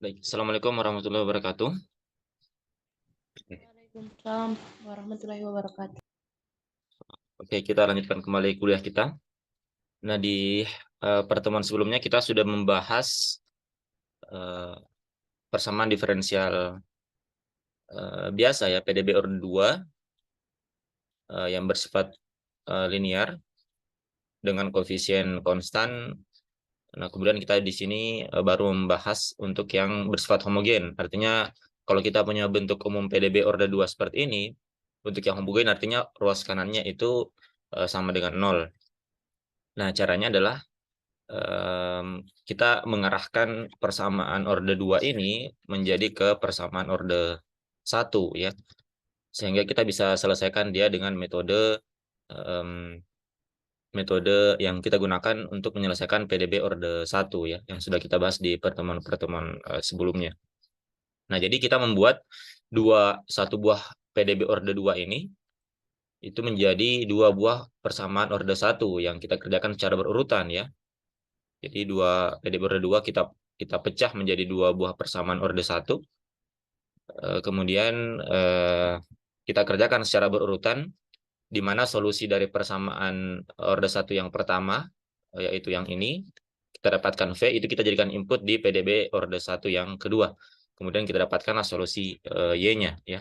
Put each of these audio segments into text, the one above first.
Baik, Assalamualaikum warahmatullahi wabarakatuh. Waalaikumsalam warahmatullahi wabarakatuh. Oke, kita lanjutkan kembali kuliah kita. Nah, di pertemuan sebelumnya kita sudah membahas eh, persamaan diferensial biasa ya, PDB order 2 yang bersifat linear dengan koefisien konstan. Nah, kemudian kita di sini baru membahas untuk yang bersifat homogen. Artinya kalau kita punya bentuk umum PDB order 2 seperti ini, untuk yang homogen artinya ruas kanannya itu sama dengan nol. Nah, caranya adalah kita mengarahkan persamaan orde 2 ini menjadi ke persamaan orde 1 ya. Sehingga kita bisa selesaikan dia dengan em, metode yang kita gunakan untuk menyelesaikan PDB orde 1 ya, yang sudah kita bahas di pertemuan-pertemuan sebelumnya. Nah, jadi kita membuat satu buah PDB orde 2 ini itu menjadi dua buah persamaan orde 1 yang kita kerjakan secara berurutan ya. Jadi PDB orde 2 kita pecah menjadi dua buah persamaan orde 1. Kemudian kita kerjakan secara berurutan di mana solusi dari persamaan orde 1 yang pertama yaitu yang ini kita dapatkan V itu kita jadikan input di PDB orde 1 yang kedua. Kemudian kita dapatkanlah solusi Y-nya ya.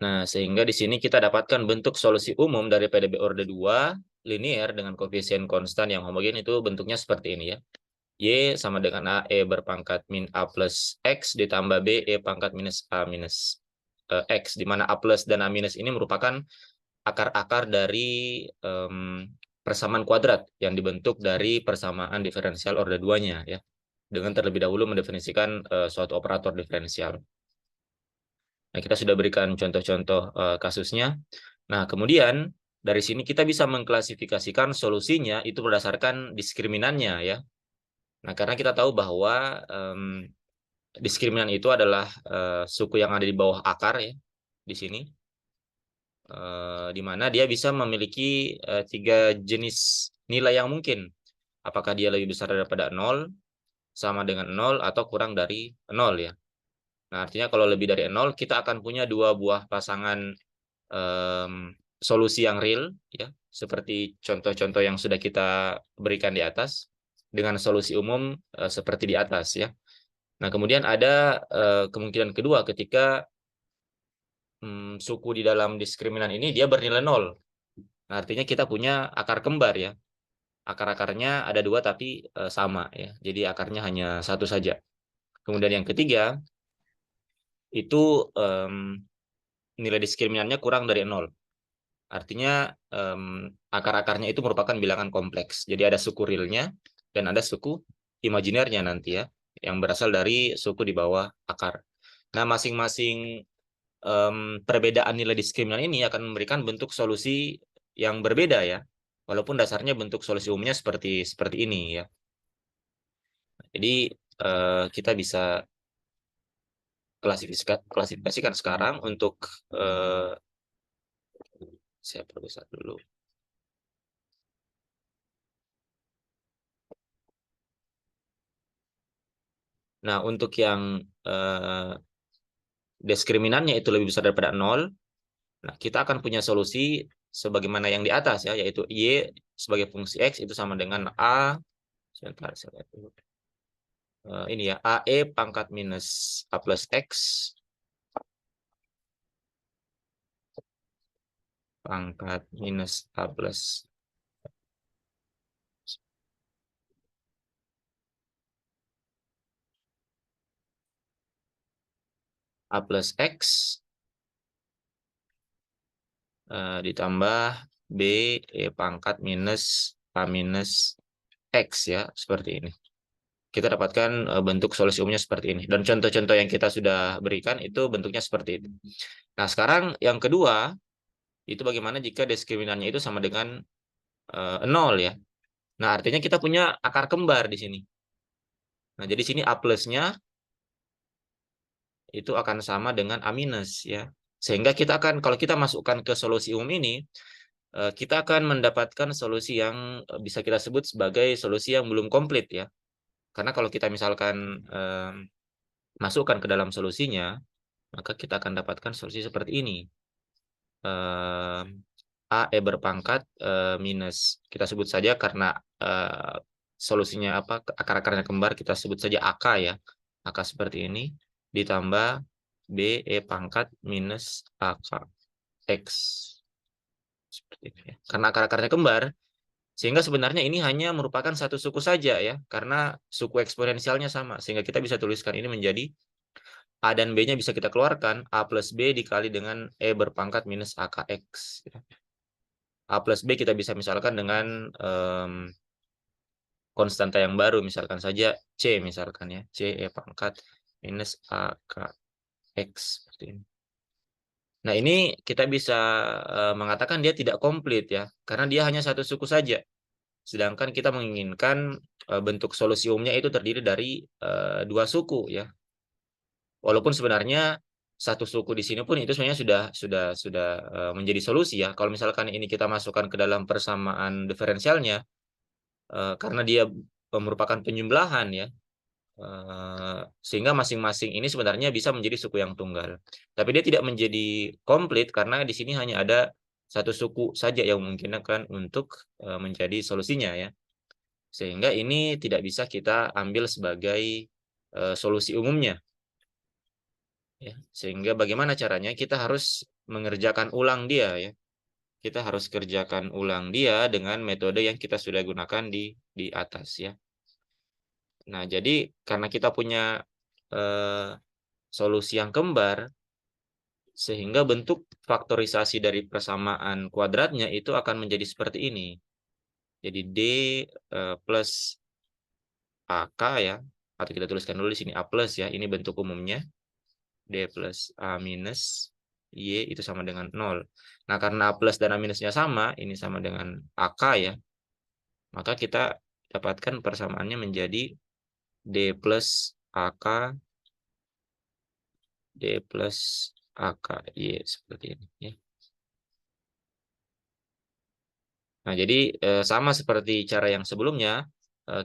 Nah, sehingga di sini kita dapatkan bentuk solusi umum dari PDB orde 2 linear dengan koefisien konstan yang homogen itu bentuknya seperti ini ya. Y sama dengan A, E berpangkat min A plus X ditambah B, E pangkat minus A minus X. Di mana A plus dan A minus ini merupakan akar-akar dari persamaan kuadrat yang dibentuk dari persamaan diferensial orde 2-nya ya. Dengan terlebih dahulu mendefinisikan suatu operator diferensial. Nah, kita sudah berikan contoh-contoh kasusnya. Nah, kemudian dari sini kita bisa mengklasifikasikan solusinya itu berdasarkan diskriminannya ya. Nah, karena kita tahu bahwa diskriminan itu adalah suku yang ada di bawah akar ya di sini, di mana dia bisa memiliki tiga jenis nilai yang mungkin. Apakah dia lebih besar daripada 0, sama dengan 0, atau kurang dari 0 ya. Nah, artinya kalau lebih dari 0, kita akan punya dua buah pasangan solusi yang real ya, seperti contoh-contoh yang sudah kita berikan di atas dengan solusi umum seperti di atas ya. Nah, kemudian ada kemungkinan kedua ketika suku di dalam diskriminan ini dia bernilai 0. Nah, artinya kita punya akar kembar ya. Akar-akarnya ada dua tapi sama ya. Jadi akarnya hanya satu saja. Kemudian yang ketiga, itu nilai diskriminannya kurang dari 0. Artinya akar-akarnya itu merupakan bilangan kompleks. Jadi ada suku realnya dan ada suku imajinernya nanti ya. Yang berasal dari suku di bawah akar. Nah, masing-masing perbedaan nilai diskriminan ini akan memberikan bentuk solusi yang berbeda ya. Walaupun dasarnya bentuk solusi umumnya seperti ini ya. Jadi kita bisa klasifikasikan sekarang untuk saya perbesar dulu. Nah, untuk yang diskriminannya itu lebih besar daripada 0, nah kita akan punya solusi sebagaimana yang di atas ya, yaitu Y sebagai fungsi X itu sama dengan A, sebentar saya lihat dulu. Ini ya, AE pangkat minus A plus X pangkat minus A plus X ditambah B E pangkat minus A minus X ya, seperti ini. Kita dapatkan bentuk solusi umumnya seperti ini. Dan contoh-contoh yang kita sudah berikan itu bentuknya seperti itu. Nah, sekarang yang kedua, itu bagaimana jika diskriminannya itu sama dengan 0 ya. Nah, artinya kita punya akar kembar di sini. Nah, jadi sini A plusnya itu akan sama dengan A minus ya. Sehingga kita akan, kalau kita masukkan ke solusi umum ini, kita akan mendapatkan solusi yang bisa kita sebut sebagai solusi yang belum komplit ya. Karena kalau kita misalkan masukkan ke dalam solusinya, maka kita akan dapatkan solusi seperti ini. A berpangkat minus, kita sebut saja karena solusinya apa, akar-akarnya kembar, kita sebut saja AK ya. AK seperti ini, ditambah B pangkat minus AK X. Seperti itu ya. Karena akar-akarnya kembar, sehingga sebenarnya ini hanya merupakan satu suku saja ya, karena suku eksponensialnya sama. Sehingga kita bisa tuliskan ini menjadi A dan B-nya bisa kita keluarkan, A plus B dikali dengan E berpangkat minus AKX. A plus B kita bisa misalkan dengan konstanta yang baru, misalkan saja C misalkan ya. C E pangkat minus AKX. Seperti ini. Nah ini kita bisa mengatakan dia tidak komplit ya, karena dia hanya satu suku saja. Sedangkan kita menginginkan bentuk solusi umumnya itu terdiri dari dua suku ya. Walaupun sebenarnya satu suku di sini pun itu sebenarnya sudah menjadi solusi ya. Kalau misalkan ini kita masukkan ke dalam persamaan diferensialnya, karena dia merupakan penjumlahan ya, sehingga masing-masing ini sebenarnya bisa menjadi suku yang tunggal. Tapi dia tidak menjadi komplit karena di sini hanya ada satu suku saja yang memungkinkan untuk menjadi solusinya ya. Sehingga ini tidak bisa kita ambil sebagai solusi umumnya. Ya, sehingga bagaimana caranya? Kita harus mengerjakan ulang dia ya. Kita harus kerjakan ulang dia dengan metode yang kita sudah gunakan di atas ya. Nah, jadi karena kita punya solusi yang kembar, sehingga bentuk faktorisasi dari persamaan kuadratnya itu akan menjadi seperti ini. Jadi D plus AK ya, atau kita tuliskan dulu di sini A plus ya, ini bentuk umumnya. D plus A minus Y itu sama dengan 0. Nah, karena A plus dan A minusnya sama, ini sama dengan AK ya, maka kita dapatkan persamaannya menjadi D plus AK, D plus AK, Y seperti ini. Ya. Nah, jadi sama seperti cara yang sebelumnya,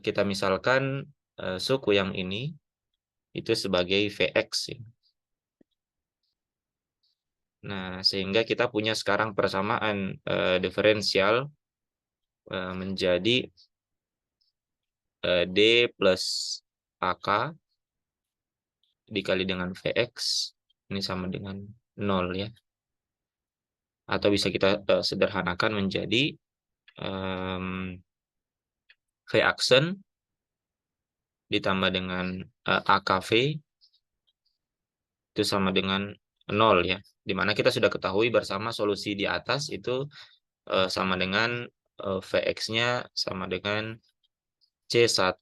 kita misalkan suku yang ini itu sebagai Vx. Ya. Nah, sehingga kita punya sekarang persamaan diferensial menjadi D plus AK dikali dengan Vx ini sama dengan 0 ya. Atau bisa kita sederhanakan menjadi V aksen ditambah dengan AKV itu sama dengan 0 ya. Dimana kita sudah ketahui bersama solusi di atas itu sama dengan Vx-nya sama dengan C1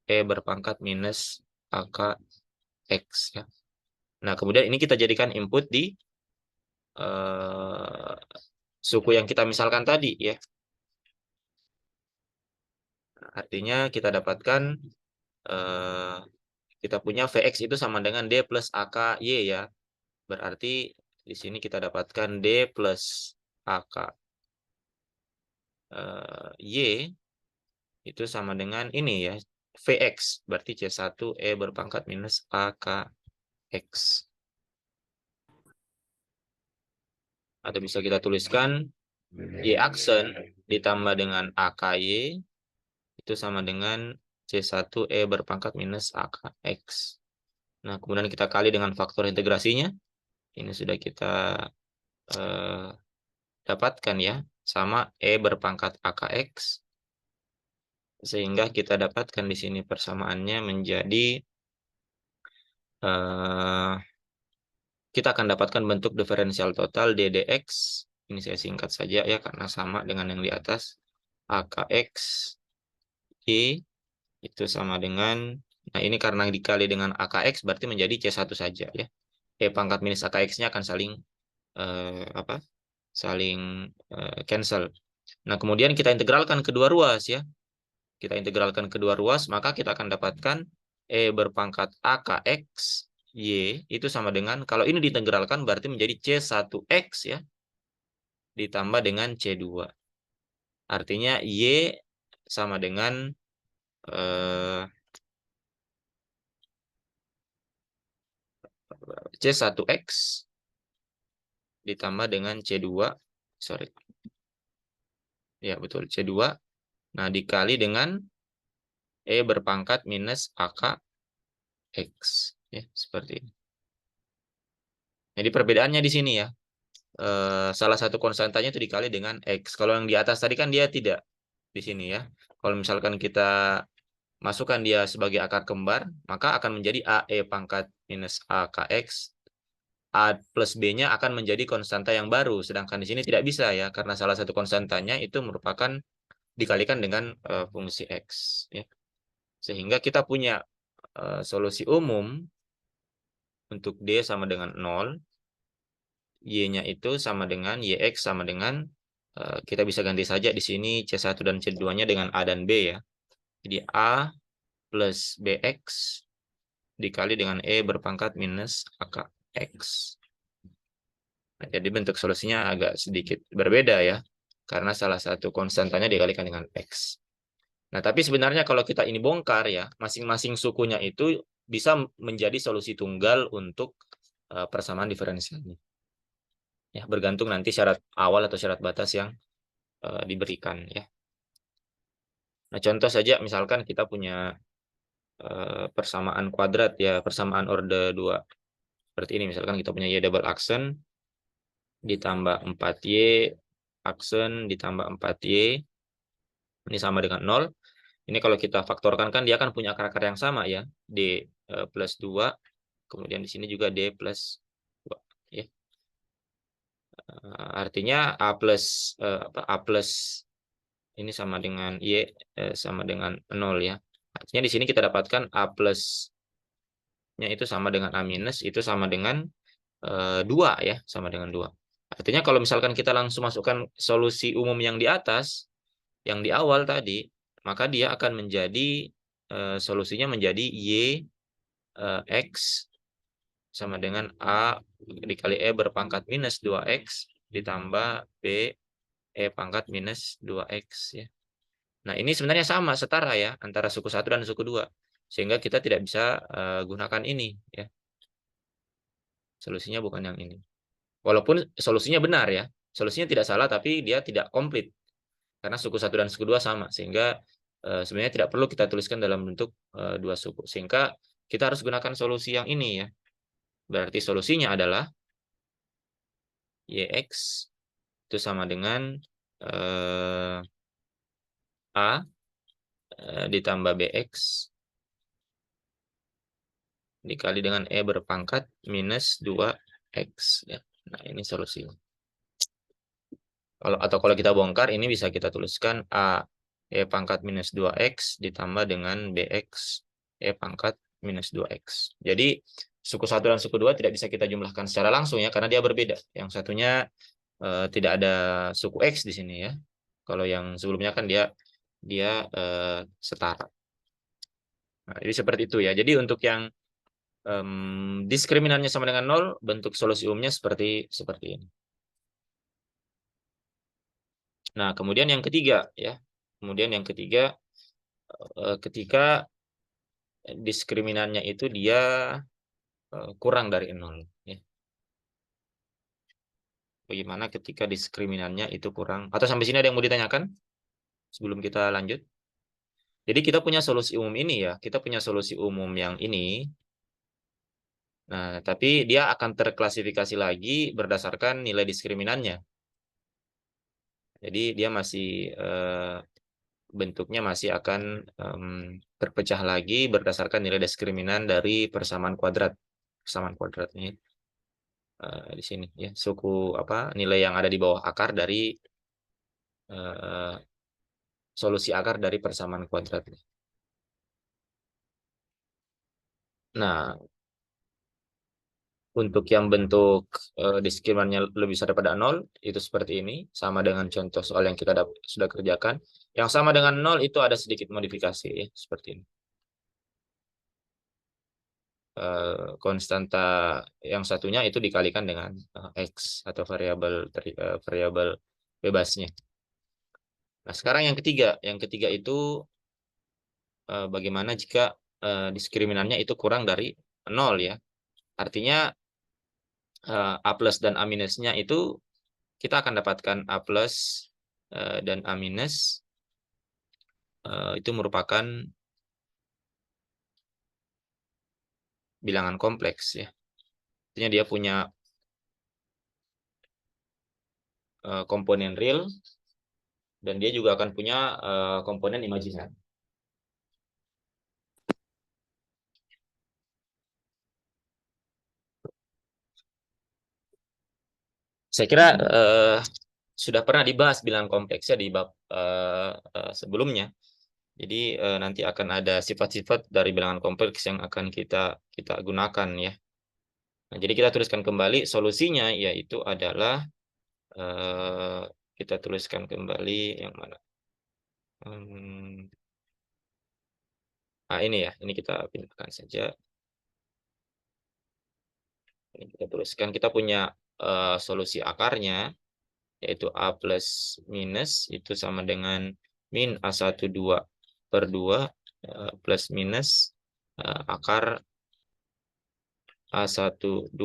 E berpangkat minus AKX ya. Nah, kemudian ini kita jadikan input di suku yang kita misalkan tadi ya. Artinya kita dapatkan kita punya Vx itu sama dengan D plus AKY ya. Berarti di sini kita dapatkan D plus AKY itu sama dengan ini ya. Vx berarti C1 E berpangkat minus AKX. Atau bisa kita tuliskan Y aksen ditambah dengan AKY itu sama dengan C1 E berpangkat minus AKX. Nah, kemudian kita kali dengan faktor integrasinya. Ini sudah kita dapatkan ya. Sama E berpangkat AKX. Sehingga kita dapatkan di sini persamaannya menjadi kita akan dapatkan bentuk diferensial total DDX. Ini saya singkat saja ya karena sama dengan yang di atas. AKX Y itu sama dengan, nah ini karena dikali dengan AKX berarti menjadi C1 saja ya. E pangkat minus AKX-nya akan saling cancel. Nah, kemudian kita integralkan kedua ruas ya. Kita integralkan kedua ruas, maka kita akan dapatkan E berpangkat AKX Y itu sama dengan, kalau ini diintegralkan berarti menjadi C1X ya, ditambah dengan C2. Artinya Y sama dengan C1X ditambah dengan C2, sorry. Ya, betul, C2. Nah, dikali dengan E berpangkat minus AK X. Ya, seperti ini. Jadi perbedaannya di sini ya. Salah satu konstantanya itu dikali dengan X. Kalau yang di atas tadi kan dia tidak di sini ya. Kalau misalkan kita masukkan dia sebagai akar kembar, maka akan menjadi AE pangkat minus AKX. A plus B-nya akan menjadi konstanta yang baru. Sedangkan di sini tidak bisa ya, karena salah satu konstantanya itu merupakan dikalikan dengan fungsi X. Ya. Sehingga kita punya solusi umum untuk D sama dengan 0, Y-nya itu sama dengan YX sama dengan, kita bisa ganti saja di sini C1 dan C2-nya dengan A dan B ya. Jadi A plus BX dikali dengan E berpangkat minus AKX. Nah, jadi bentuk solusinya agak sedikit berbeda ya, karena salah satu konstantanya dikalikan dengan X. Nah, tapi sebenarnya kalau kita ini bongkar ya, masing-masing sukunya itu bisa menjadi solusi tunggal untuk persamaan diferensialnya. Ya, bergantung nanti syarat awal atau syarat batas yang diberikan ya. Nah, contoh saja misalkan kita punya persamaan kuadrat ya, persamaan orde 2. Seperti ini misalkan kita punya Y double aksen ditambah 4Y aksen ditambah 4Y ini sama dengan 0. Ini kalau kita faktorkan kan dia akan punya akar-akar yang sama ya. D plus 2, kemudian di sini juga D plus 2 ya. Artinya A plus A plus ini sama dengan Y sama dengan 0 ya. Artinya di sini kita dapatkan A plus-nya itu sama dengan A minus, itu sama dengan 2 ya, sama dengan 2. Artinya kalau misalkan kita langsung masukkan solusi umum yang di atas, yang di awal tadi, maka dia akan menjadi solusinya menjadi Y X sama dengan A dikali E berpangkat minus 2X ditambah B E pangkat minus 2X ya. Nah, ini sebenarnya sama, setara ya, antara suku 1 dan suku 2. Sehingga kita tidak bisa gunakan ini ya. Solusinya bukan yang ini. Walaupun solusinya benar ya. Solusinya tidak salah tapi dia tidak komplit. Karena suku 1 dan suku 2 sama. Sehingga sebenarnya tidak perlu kita tuliskan dalam bentuk dua suku. Sehingga kita harus gunakan solusi yang ini ya. Berarti solusinya adalah YX itu sama dengan A ditambah BX dikali dengan E berpangkat minus 2X. Ya. Nah, ini solusinya. Kalau kita bongkar, ini bisa kita tuliskan A E pangkat minus 2X ditambah dengan BX E pangkat minus 2X. Jadi, suku 1 dan suku 2 tidak bisa kita jumlahkan secara langsung ya, karena dia berbeda. Yang satunya tidak ada suku X di sini ya. Kalau yang sebelumnya kan dia setara. Nah, jadi seperti itu ya. Jadi untuk yang diskriminannya sama dengan 0, bentuk solusi umumnya seperti ini. Nah, kemudian yang ketiga ya. Kemudian yang ketiga, ketika diskriminannya itu dia kurang dari 0 ya. Bagaimana ketika diskriminannya itu kurang? Atau sampai sini ada yang mau ditanyakan sebelum kita lanjut? Jadi kita punya solusi umum ini ya. Kita punya solusi umum yang ini. Nah, tapi dia akan terklasifikasi lagi berdasarkan nilai diskriminannya. Jadi dia masih bentuknya masih akan terpecah lagi berdasarkan nilai diskriminan dari persamaan kuadrat. Persamaan kuadrat ini di sini ya, suku nilai yang ada di bawah akar dari solusi akar dari persamaan kuadrat. Nah, untuk yang bentuk diskriminannya lebih besar daripada 0, itu seperti ini. Sama dengan contoh soal yang kita sudah kerjakan. Yang sama dengan 0 itu ada sedikit modifikasi ya, seperti ini. Konstanta yang satunya itu dikalikan dengan X atau variabel bebasnya. Nah, sekarang yang ketiga. Yang ketiga itu bagaimana jika diskriminannya itu kurang dari 0 ya. Artinya A plus dan A minusnya itu kita akan dapatkan A plus dan A minus itu merupakan bilangan kompleks ya. Artinya dia punya komponen real dan dia juga akan punya komponen imajiner. Saya kira sudah pernah dibahas bilangan kompleksnya di bab sebelumnya. Jadi nanti akan ada sifat-sifat dari bilangan kompleks yang akan kita gunakan ya. Nah, jadi kita tuliskan kembali solusinya yaitu adalah eh, kita tuliskan kembali yang mana? Hmm, ini ya, ini kita pindahkan saja. Ini kita tuliskan, kita punya solusi akarnya yaitu A plus minus itu sama dengan min A12/2 plus minus akar A12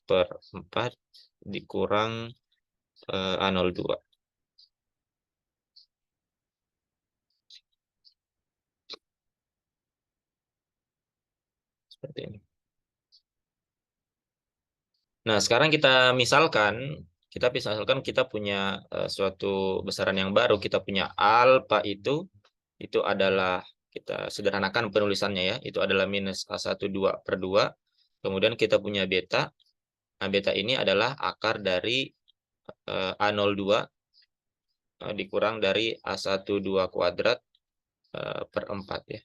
per 4 dikurang A02. Seperti ini. Nah, sekarang kita misalkan kita punya suatu besaran yang baru, kita punya alfa itu adalah kita sederhanakan penulisannya ya, itu adalah minus A12/2. Kemudian kita punya beta. Nah, beta ini adalah akar dari A02 dikurang dari A12 kuadrat per 4 ya.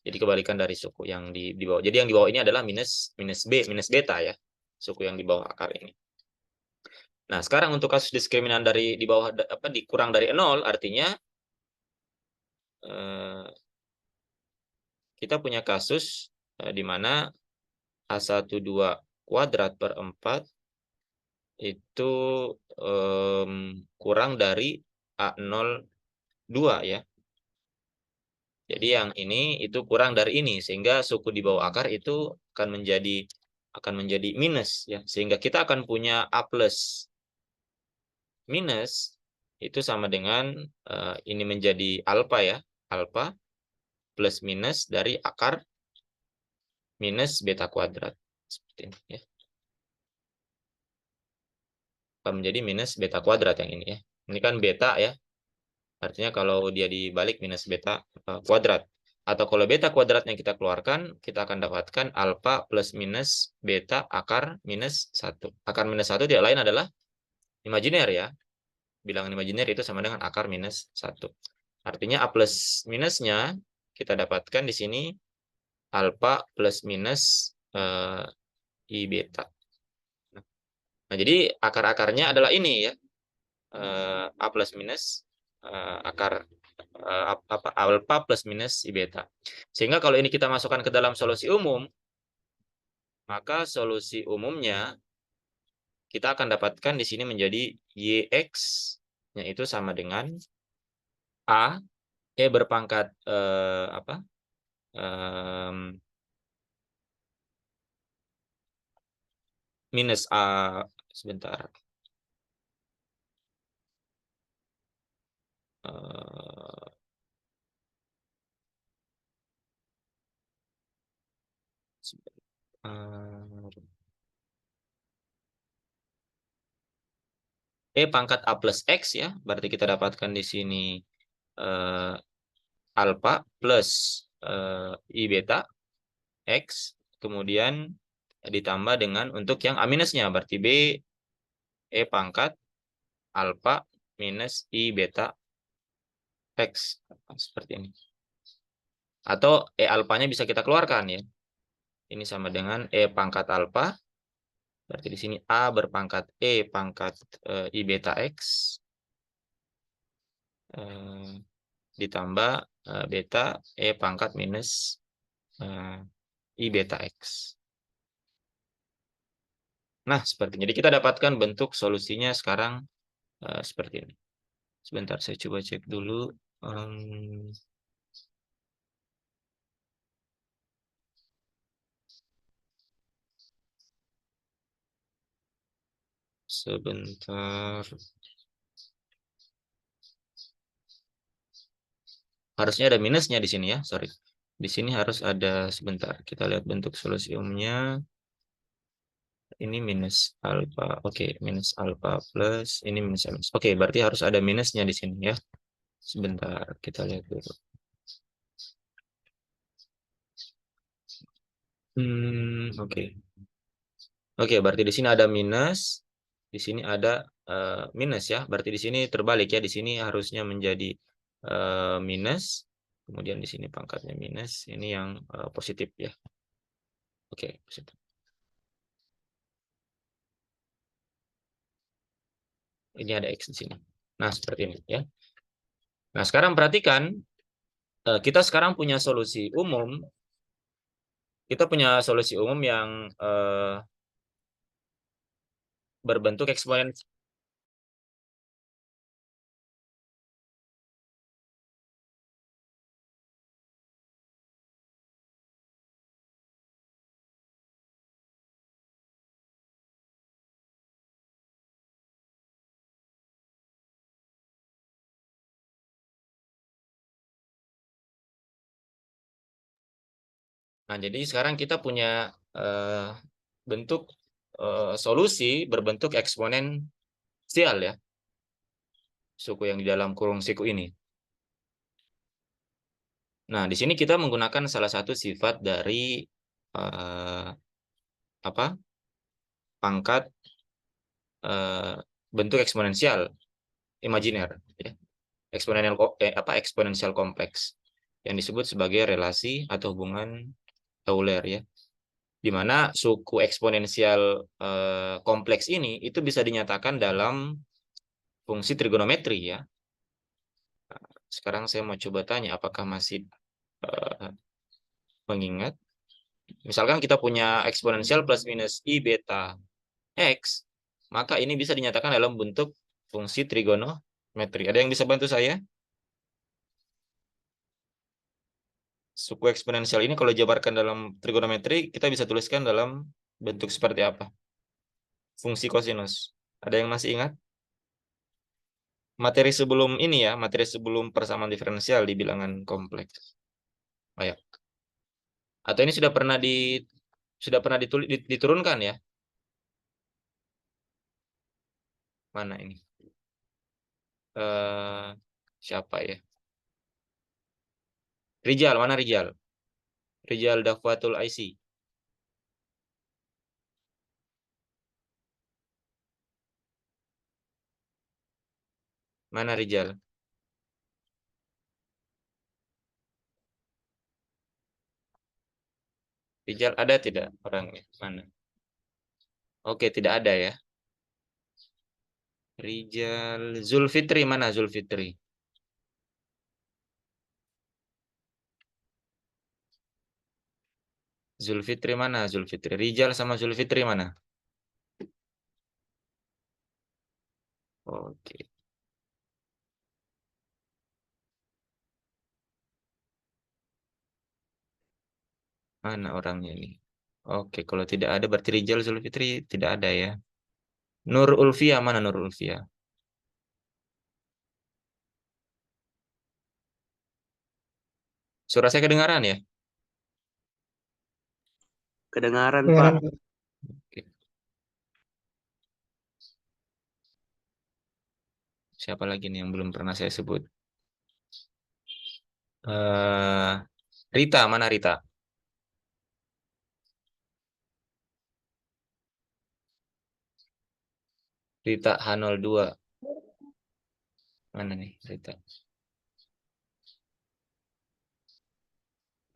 Jadi kebalikan dari suku yang di bawah. Jadi yang di bawah ini adalah minus minus beta ya, suku yang di bawah akar ini. Nah, sekarang untuk kasus diskriminan dari di bawah apa dikurang dari 0 artinya kita punya kasus di mana A12 kuadrat per 4 itu kurang dari A02 ya. Jadi yang ini itu kurang dari ini sehingga suku di bawah akar itu akan menjadi minus ya. Sehingga kita akan punya A plus minus itu sama dengan ini menjadi alfa ya. Alfa plus minus dari akar minus beta kuadrat. Seperti ini ya. Akan menjadi minus beta kuadrat yang ini ya. Ini kan beta ya. Artinya kalau dia dibalik minus beta kuadrat. Atau kalau beta kuadratnya kita keluarkan, kita akan dapatkan alfa plus minus beta akar minus 1. Akar minus 1 tidak lain adalah imajiner ya. Bilangan imajiner itu sama dengan akar minus 1. Artinya A plus minusnya kita dapatkan di sini alfa plus minus I beta. Nah, jadi akar-akarnya adalah ini ya. A plus minus akar alfa plus minus I beta. Sehingga kalau ini kita masukkan ke dalam solusi umum, maka solusi umumnya kita akan dapatkan di sini menjadi YX-nya itu sama dengan A, berpangkat apa? Minus A, sebentar. Pangkat A plus X ya, berarti kita dapatkan di sini alfa plus I beta X, kemudian ditambah dengan untuk yang A minusnya, berarti B pangkat alfa minus I beta X, seperti ini. Atau alfanya bisa kita keluarkan ya. Ini sama dengan pangkat alfa, berarti di sini A berpangkat pangkat I beta X, ditambah beta pangkat minus I beta X. Nah, seperti ini. Jadi kita dapatkan bentuk solusinya sekarang seperti ini. Sebentar, saya coba cek dulu. Sebentar. Harusnya ada minusnya di sini ya, sorry. Di sini harus ada, sebentar. Kita lihat bentuk solusi umumnya. Ini minus alfa. Oke, minus alfa plus. Ini minus minus. Oke, berarti harus ada minusnya di sini ya. Sebentar, kita lihat dulu. Oke. Oke, berarti di sini ada minus. Di sini ada minus ya. Berarti di sini terbalik ya. Di sini harusnya menjadi minus. Kemudian di sini pangkatnya minus. Ini yang positif ya. Oke, positif. Ini ada X di sini. Nah, seperti ini ya. Nah, sekarang perhatikan, kita sekarang punya solusi umum. Kita punya solusi umum yang berbentuk eksponen. Nah, jadi sekarang kita punya bentuk solusi berbentuk eksponensial ya, suku yang di dalam kurung siku ini. Nah, di sini kita menggunakan salah satu sifat dari eh, apa? Pangkat eh, bentuk eksponensial imajiner ya. Eksponensial kompleks yang disebut sebagai relasi atau hubungan Euler ya. Di mana suku eksponensial kompleks ini itu bisa dinyatakan dalam fungsi trigonometri ya. Sekarang saya mau coba tanya apakah masih eh, mengingat. Misalkan kita punya eksponensial plus minus I beta X, maka ini bisa dinyatakan dalam bentuk fungsi trigonometri. Ada yang bisa bantu saya? Suku eksponensial ini kalau dijabarkan dalam trigonometri, kita bisa tuliskan dalam bentuk seperti apa? Fungsi kosinus. Ada yang masih ingat? Materi sebelum ini ya, materi sebelum persamaan diferensial di bilangan kompleks. Oh ya. Atau ini sudah pernah diturunkan ya? Mana ini? Eh siapa ya? Rijal, mana Rijal? Rijal Dakwatul IC. Mana Rijal? Rijal ada tidak orangnya? Mana? Oke, tidak ada ya. Rijal Zulfitri, mana Zulfitri? Zulfitri mana Zulfitri? Rijal sama Zulfitri mana? Oke, mana orangnya ini? Oke, kalau tidak ada berarti Rijal Zulfitri tidak ada ya. Nur Ulfia, mana Nur Ulfia? Suara saya kedengaran ya? Kedengaran, Pak. Oke. Siapa lagi nih yang belum pernah saya sebut? eh Rita, mana Rita? Rita H02. Mana nih Rita?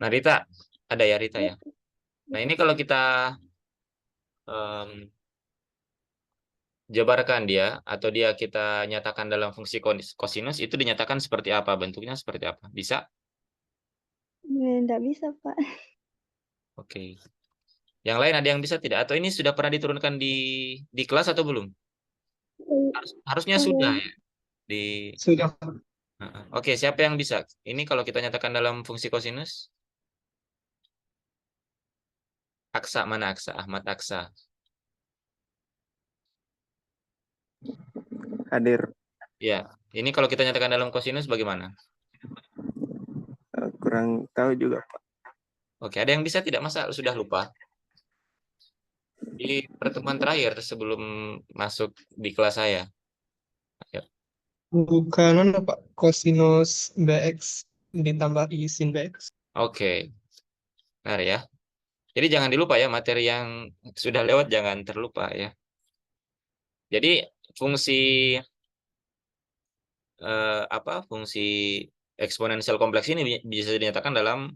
Nah, Rita, ada ya Rita ya. Nah, ini kalau kita em, jabarkan dia atau dia kita nyatakan dalam fungsi kosinus itu dinyatakan seperti apa? Bentuknya seperti apa? Bisa? Nggak bisa, Pak. Oke. Yang lain ada yang bisa tidak? Atau ini sudah pernah diturunkan di kelas atau belum? Harusnya sudah ya. Di Sudah. Oke, siapa yang bisa? Ini kalau kita nyatakan dalam fungsi kosinus? Aksa, mana Aksa? Ahmad Aksa. Hadir. Ya, ini kalau kita nyatakan dalam kosinus bagaimana? Kurang tahu juga, Pak. Oke, ada yang bisa tidak? Masa sudah lupa? Di pertemuan terakhir sebelum masuk di kelas saya. Ayo. Bukan Pak, kosinus BX ditambah I sin BX. Oke, benar ya. Jadi jangan dilupa ya, materi yang sudah lewat jangan terlupa ya. Jadi fungsi fungsi eksponensial kompleks ini bisa dinyatakan dalam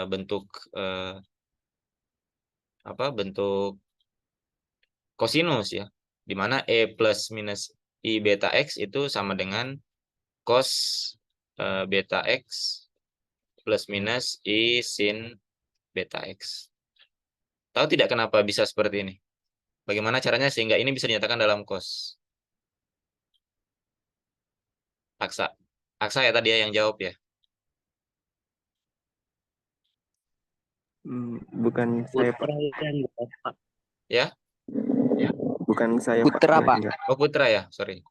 bentuk bentuk kosinus ya, di mana e plus minus i beta x itu sama dengan cos beta x plus minus i sin beta x. Tahu tidak kenapa bisa seperti ini? Bagaimana caranya sehingga ini bisa dinyatakan dalam cos? Aksa. Aksa ya tadi ya yang jawab ya. Bukan saya, Pak. Ya? Bukan saya, Putra, Pak. Enggak. Oh Putra ya, sorry.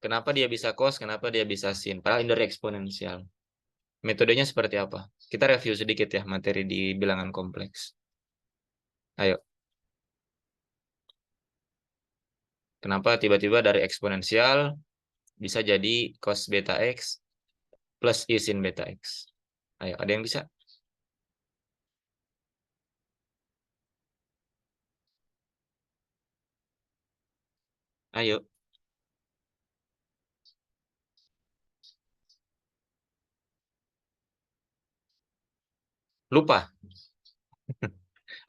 Kenapa dia bisa cos, kenapa dia bisa sin? Padahal ini dari eksponensial. Metodenya seperti apa? Kita review sedikit ya materi di bilangan kompleks. Ayo. Kenapa tiba-tiba dari eksponensial bisa jadi cos beta x plus i sin beta x? Ayo, ada yang bisa? Ayo. Lupa?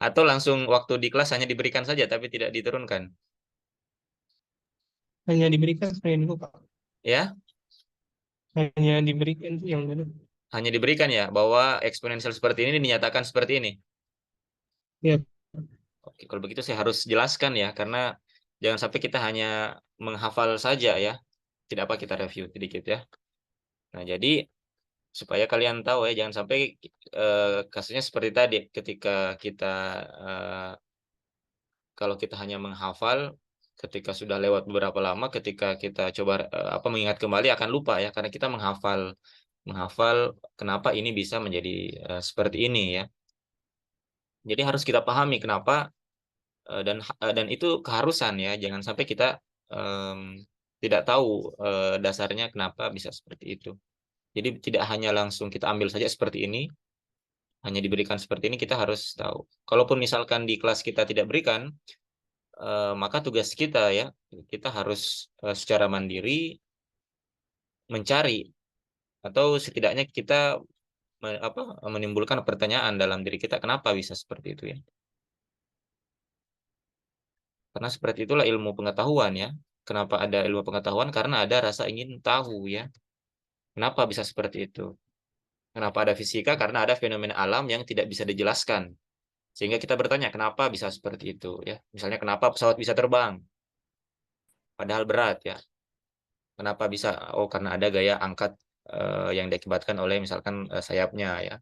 Atau langsung waktu di kelas hanya diberikan saja tapi tidak diturunkan? Hanya diberikan saya dulu Pak. Ya? Hanya diberikan yang dulu. Hanya diberikan ya bahwa eksponensial seperti ini dinyatakan seperti ini. Ya. Oke, kalau begitu saya harus jelaskan ya, karena jangan sampai kita hanya menghafal saja ya. Tidak apa kita review sedikit ya. Nah, jadi supaya kalian tahu ya, jangan sampai kasusnya seperti tadi ketika kita kalau kita hanya menghafal, ketika sudah lewat beberapa lama, ketika kita coba mengingat kembali akan lupa ya, karena kita menghafal kenapa ini bisa menjadi seperti ini ya. Jadi harus kita pahami kenapa dan itu keharusan ya, jangan sampai kita em, tidak tahu dasarnya kenapa bisa seperti itu. Jadi tidak hanya langsung kita ambil saja seperti ini, hanya diberikan seperti ini, kita harus tahu. Kalaupun misalkan di kelas kita tidak berikan, maka tugas kita ya, kita harus secara mandiri mencari atau setidaknya kita menimbulkan pertanyaan dalam diri kita kenapa bisa seperti itu ya. Karena seperti itulah ilmu pengetahuan ya. Kenapa ada ilmu pengetahuan? Karena ada rasa ingin tahu ya. Kenapa bisa seperti itu? Kenapa ada fisika? Karena ada fenomena alam yang tidak bisa dijelaskan. Sehingga kita bertanya, kenapa bisa seperti itu? Ya, misalnya kenapa pesawat bisa terbang? Padahal berat ya. Kenapa bisa? Oh, karena ada gaya angkat yang diakibatkan oleh misalkan sayapnya ya.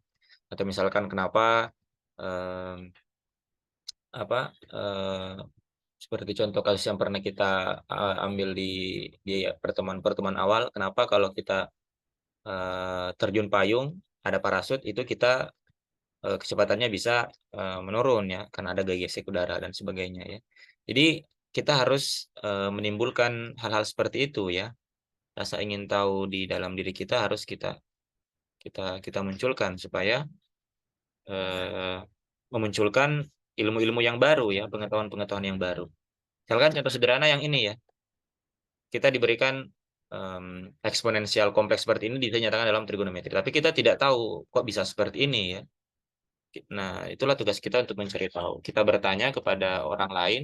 Atau misalkan kenapa eh, apa eh, seperti contoh kasus yang pernah kita ambil di pertemuan-pertemuan awal, kenapa kalau kita terjun payung ada parasut itu kita kecepatannya bisa menurun ya karena ada gaya gesek udara dan sebagainya ya. Jadi kita harus menimbulkan hal-hal seperti itu ya. Rasa ingin tahu di dalam diri kita harus kita munculkan supaya eh, memunculkan ilmu-ilmu yang baru ya, pengetahuan-pengetahuan yang baru. Misalkan contoh sederhana yang ini ya, kita diberikan eksponensial kompleks seperti ini dinyatakan dalam trigonometri, tapi kita tidak tahu kok bisa seperti ini ya. Nah, itulah tugas kita untuk mencari tahu. Kita bertanya kepada orang lain,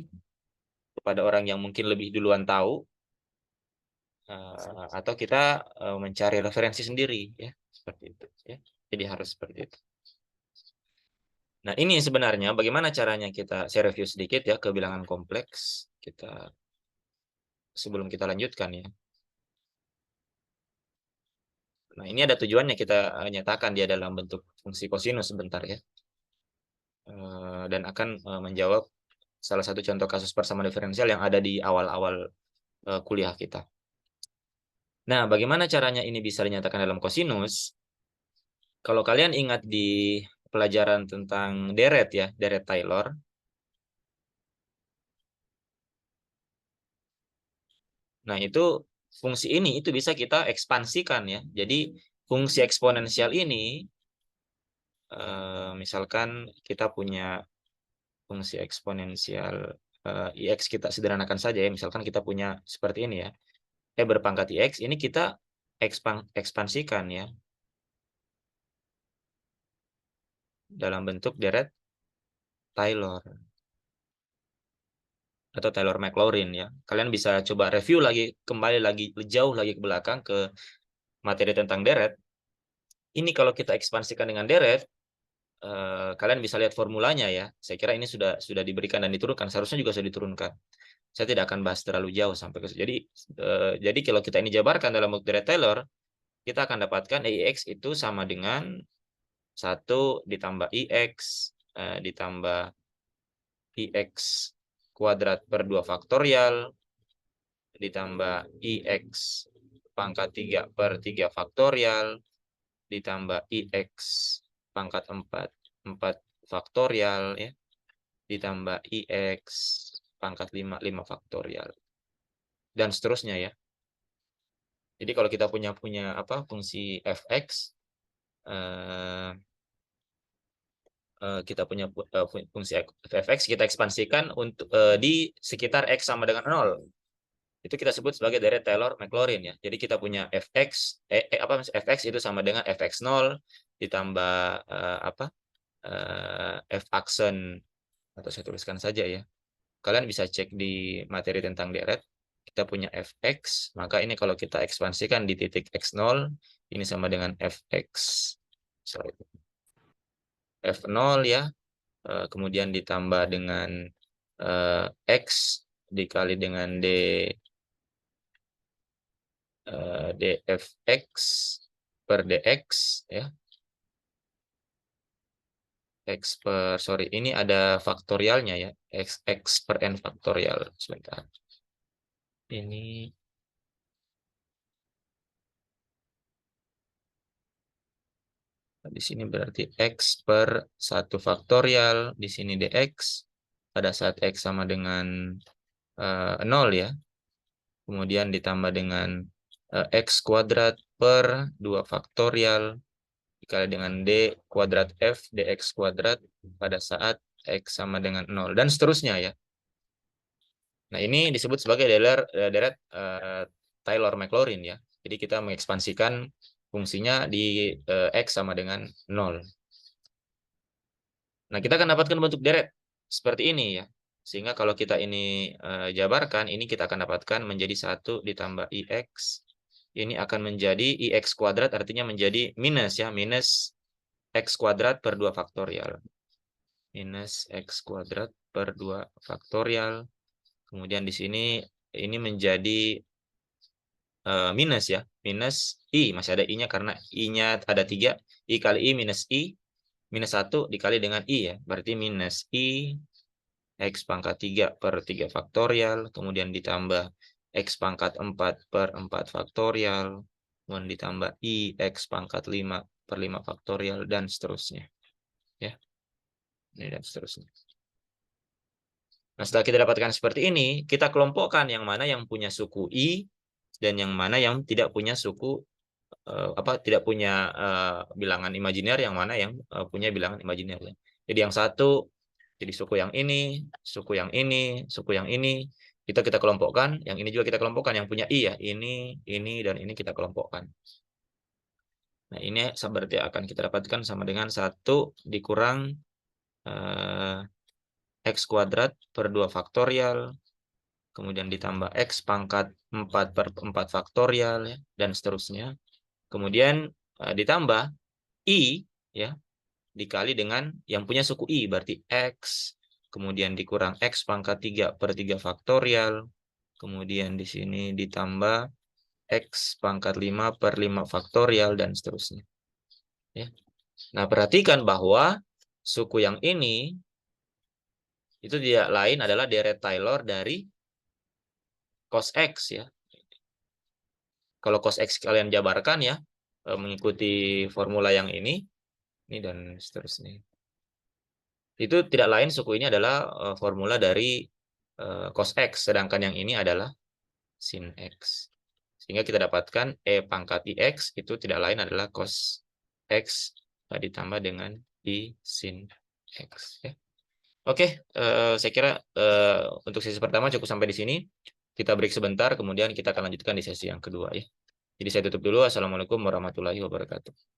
kepada orang yang mungkin lebih duluan tahu, atau kita mencari referensi sendiri ya, seperti itu ya. Jadi harus seperti itu. Nah, ini sebenarnya bagaimana caranya saya review sedikit ya ke bilangan kompleks kita sebelum kita lanjutkan ya. Nah, ini ada tujuannya kita nyatakan dia dalam bentuk fungsi kosinus sebentar ya. dan akan menjawab salah satu contoh kasus persamaan diferensial yang ada di awal-awal kuliah kita. Nah, bagaimana caranya ini bisa dinyatakan dalam kosinus? Kalau kalian ingat di pelajaran tentang deret ya, deret Taylor. Nah, itu fungsi ini itu bisa kita ekspansikan ya. Jadi fungsi eksponensial ini misalkan kita punya fungsi eksponensial IX, kita sederhanakan saja ya. Misalkan kita punya seperti ini ya. Berpangkat IX, ini kita ekspansikan ya. Dalam bentuk deret Taylor. Atau Taylor-Maclaurin ya. Kalian bisa coba review lagi, kembali lagi, jauh lagi ke belakang ke materi tentang deret. Ini kalau kita ekspansikan dengan deret, kalian bisa lihat formulanya ya. Saya kira ini sudah diberikan dan diturunkan. Seharusnya juga sudah diturunkan. Saya tidak akan bahas terlalu jauh sampai ke situ. Jadi kalau kita ini jabarkan dalam bentuk deret Taylor, kita akan dapatkan EIX itu sama dengan 1 ditambah IX ditambah IX kuadrat per 2 faktorial ditambah IX pangkat 3 per 3 faktorial ditambah IX pangkat 4 faktorial ya, ditambah IX pangkat 5 faktorial dan seterusnya ya. Jadi kalau kita punya fungsi fx, kita punya fungsi fx, kita ekspansikan untuk di sekitar x sama dengan 0. Itu kita sebut sebagai deret Taylor-Maclaurin ya. Jadi kita punya fx fx itu sama dengan fx0 ditambah f aksen, atau saya tuliskan saja ya. Kalian bisa cek di materi tentang deret. Kita punya fx, maka ini kalau kita ekspansikan di titik x0, ini sama dengan fx f0 ya, kemudian ditambah dengan x dikali dengan dfx per dx ya, ini ada faktorialnya ya, x per n faktorial. Sebentar, ini di sini berarti x per 1 faktorial, di sini dx pada saat x sama dengan 0 ya. Kemudian ditambah dengan x kuadrat per 2 faktorial dikali dengan d kuadrat f dx kuadrat pada saat x sama dengan 0 dan seterusnya ya. Nah, ini disebut sebagai deret Taylor-Maclaurin ya. Jadi kita mengekspansikan fungsinya di x sama dengan 0. Nah, kita akan dapatkan bentuk deret seperti ini ya. Sehingga kalau kita ini jabarkan, ini kita akan dapatkan menjadi 1 ditambah IX. Ini akan menjadi IX kuadrat, artinya menjadi minus ya, minus X kuadrat per 2 faktorial. Minus X kuadrat per 2 faktorial. Kemudian di sini ini menjadi minus ya, minus I, masih ada I-nya karena I-nya ada 3, I kali I minus I, minus 1 dikali dengan I ya, berarti minus I X pangkat 3 per 3 faktorial, kemudian ditambah X pangkat 4 per 4 faktorial, kemudian ditambah I X pangkat 5 per 5 faktorial, dan seterusnya. Ya. Ini dan seterusnya. Nah, setelah kita dapatkan seperti ini, kita kelompokkan yang mana yang punya suku I dan yang mana yang tidak punya suku tidak punya bilangan imajiner, yang mana yang punya bilangan imajiner. Jadi yang satu jadi suku yang ini, suku yang ini, suku yang ini. Kita kelompokkan, yang ini juga kita kelompokkan, yang punya I ya, ini, dan ini kita kelompokkan. Nah, ini berarti akan kita dapatkan sama dengan 1 dikurang X kuadrat per 2 faktorial, kemudian ditambah X pangkat 4 per 4 faktorial, ya, dan seterusnya. Kemudian ditambah I, ya, dikali dengan yang punya suku I, berarti X, kemudian dikurang X pangkat 3 per 3 faktorial, kemudian di sini ditambah X pangkat 5 per 5 faktorial, dan seterusnya. Ya. Nah, perhatikan bahwa suku yang ini itu tidak lain adalah deret Taylor dari cos X ya. Kalau cos X kalian jabarkan ya, mengikuti formula yang ini dan seterusnya. Itu tidak lain suku ini adalah formula dari cos X, sedangkan yang ini adalah sin X. Sehingga kita dapatkan E pangkat IX itu tidak lain adalah cos X ditambah dengan I sin X. Ya. Oke, saya kira untuk sesi pertama cukup sampai di sini. Kita break sebentar, kemudian kita akan lanjutkan di sesi yang kedua ya. Jadi saya tutup dulu. Assalamualaikum warahmatullahi wabarakatuh.